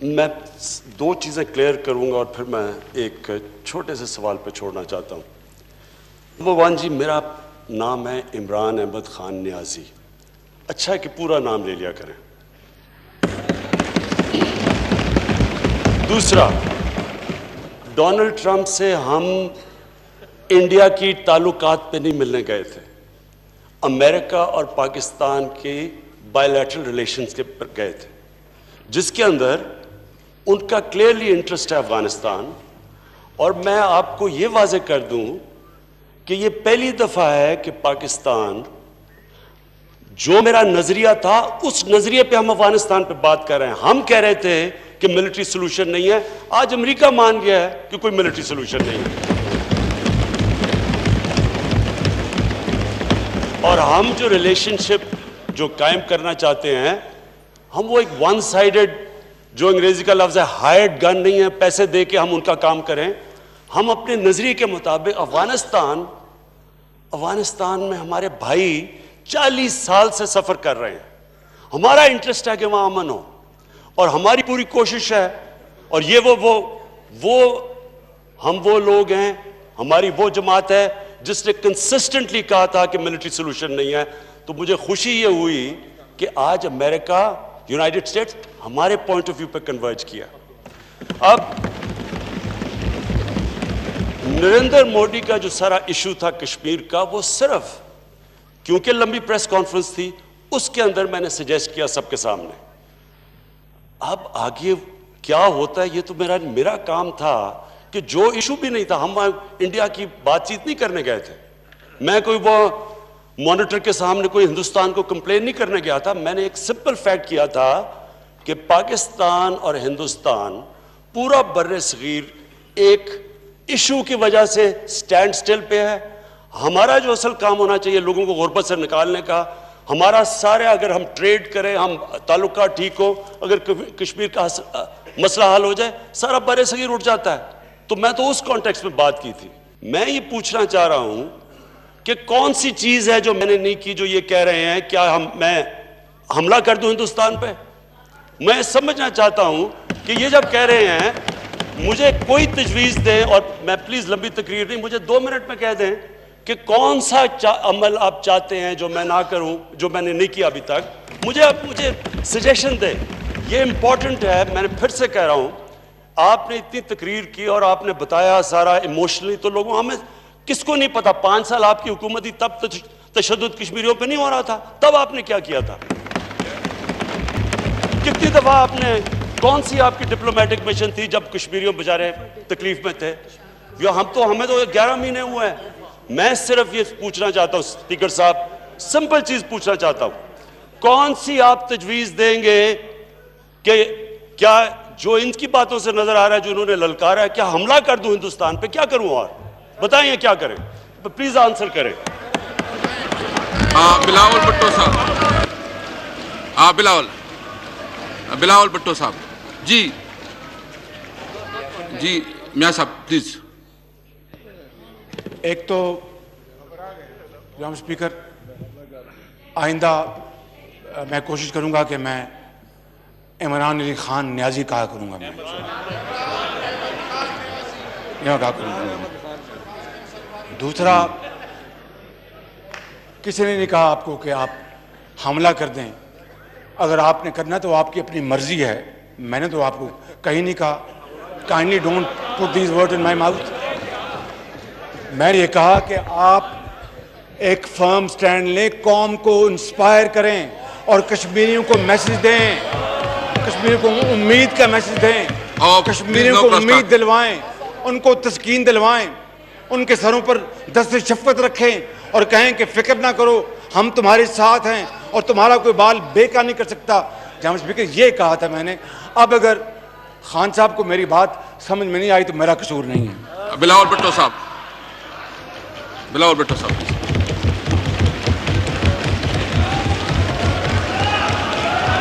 میں دو چیزیں کلیئر کروں گا اور پھر میں ایک چھوٹے سے سوال پہ چھوڑنا چاہتا ہوں. نمبر ون جی، میرا نام ہے عمران احمد خان نیازی. اچھا ہے کہ پورا نام لے لیا کریں. دوسرا، ڈونلڈ ٹرمپ سے ہم انڈیا کی تعلقات پہ نہیں ملنے گئے تھے، امریکہ اور پاکستان کی بائی لیٹرل ریلیشنز کے پر گئے تھے، جس کے اندر ان کا کلیئرلی انٹرسٹ ہے افغانستان. اور میں آپ کو یہ واضح کر دوں کہ یہ پہلی دفعہ ہے کہ پاکستان، جو میرا نظریہ تھا اس نظریے پہ ہم افغانستان پہ بات کر رہے ہیں. ہم کہہ رہے تھے کہ ملٹری سولوشن نہیں ہے، آج امریکہ مان گیا ہے کہ کوئی ملٹری سولوشن نہیں ہے. اور ہم جو ریلیشن شپ جو قائم کرنا چاہتے ہیں، ہم وہ ایک ون سائیڈڈ، جو انگریزی کا لفظ ہے ہائرڈ گن نہیں ہے، پیسے دے کے ہم ان کا کام کریں. ہم اپنے نظریے کے مطابق افغانستان میں ہمارے بھائی 40 سال سے سفر کر رہے ہیں. ہمارا انٹرسٹ ہے کہ وہاں امن ہو، اور ہماری پوری کوشش ہے. اور یہ ہم وہ لوگ ہیں، ہماری وہ جماعت ہے جس نے کنسسٹنٹلی کہا تھا کہ ملٹری سولوشن نہیں ہے. تو مجھے خوشی یہ ہوئی کہ آج امریکہ، یونائٹڈ اسٹیٹس ہمارے پوائنٹ آف ویو پہ کنورج کیا. اب نریندر مودی کا جو سارا ایشو تھا کشمیر کا، وہ صرف کیونکہ لمبی پریس کانفرنس تھی، اس کے اندر میں نے سجیسٹ کیا سب کے سامنے. اب آگے کیا ہوتا ہے یہ تو میرا کام تھا کہ جو ایشو بھی نہیں تھا، ہم انڈیا کی بات چیت نہیں کرنے گئے تھے. میں کوئی وہ مانیٹر کے سامنے کوئی ہندوستان کو کمپلین نہیں کرنے گیا تھا. میں نے ایک سمپل فیکٹ کیا تھا کہ پاکستان اور ہندوستان پورا بر صغیر ایک ایشو کی وجہ سے سٹینڈ سٹل پہ ہے. ہمارا جو اصل کام ہونا چاہیے لوگوں کو غربت سے نکالنے کا، ہمارا سارے، اگر ہم ٹریڈ کریں، ہم تعلقات ٹھیک ہو، اگر کشمیر کا مسئلہ حل ہو جائے، سارا بر صغیر اٹھ جاتا ہے. تو میں تو اس کانٹیکسٹ میں بات کی تھی. میں یہ پوچھنا چاہ رہا ہوں کہ کون سی چیز ہے جو میں نے نہیں کی جو یہ کہہ رہے ہیں کیا میں حملہ کر دوں ہندوستان پہ؟ میں سمجھنا چاہتا ہوں کہ یہ جب کہہ رہے ہیں، مجھے کوئی تجویز دیں، اور میں پلیز لمبی تقریر نہیں، مجھے 2 منٹ میں کہہ دیں کہ کون سا عمل آپ چاہتے ہیں جو میں نہ کروں، جو میں نے نہیں کیا ابھی تک. مجھے سجیشن دیں. یہ امپورٹنٹ ہے. میں نے پھر سے کہہ رہا ہوں، آپ نے اتنی تقریر کی اور آپ نے بتایا سارا ایموشنلی، تو لوگوں ہمیں کس کو نہیں پتا 5 سال آپ کی حکومت تھی، تب تشدد کشمیریوں پہ نہیں ہو رہا تھا. تب آپ نے کیا کیا تھا؟ کتنی دفعہ آپ نے، کون سی آپ کی ڈپلومیٹک مشن تھی جب کشمیریوں بیچارے تکلیف میں تھے؟ ہمیں تو 11 مہینے ہوئے ہیں. میں صرف یہ پوچھنا چاہتا ہوں اسپیکر صاحب، سمپل چیز پوچھنا چاہتا ہوں، کون سی آپ تجویز دیں گے کہ کیا جو ان کی باتوں سے نظر آ رہا ہے، جو انہوں نے للکارا ہے، کیا حملہ کر دوں ہندوستان پہ؟ کیا کروں؟ اور بتائیں کیا کریں؟ پلیز آنسر کریں. بلاول بھٹو صاحب، بلاول بھٹو صاحب. جی میاں صاحب پلیز. ایک تو جناب اسپیکر، آئندہ میں کوشش کروں گا کہ میں عمران علی خان نیازی کہا کروں گا. میں کہا کروں گا. دوسرا، کسی نے نہیں کہا آپ کو کہ آپ حملہ کر دیں. اگر آپ نے کرنا تو آپ کی اپنی مرضی ہے. میں نے تو آپ کو کہیں نہیں کہا. Kindly don't put these word in my mouth. میں نے یہ کہا کہ آپ ایک فرم سٹینڈ لیں، قوم کو انسپائر کریں اور کشمیریوں کو میسج دیں، کشمیریوں کو امید کا میسج دیں، کشمیریوں کو امید دلوائیں، ان کو تسکین دلوائیں، ان کے سروں پر دست شفقت رکھیں اور کہیں کہ فکر نہ کرو، ہم تمہارے ساتھ ہیں اور تمہارا کوئی بال بیکار نہیں کر سکتا. جناب اسپیکر، یہ کہا تھا میں نے. اب اگر خان صاحب کو میری بات سمجھ میں نہیں آئی تو میرا قصور نہیں ہے. بلاول بھٹو صاحب.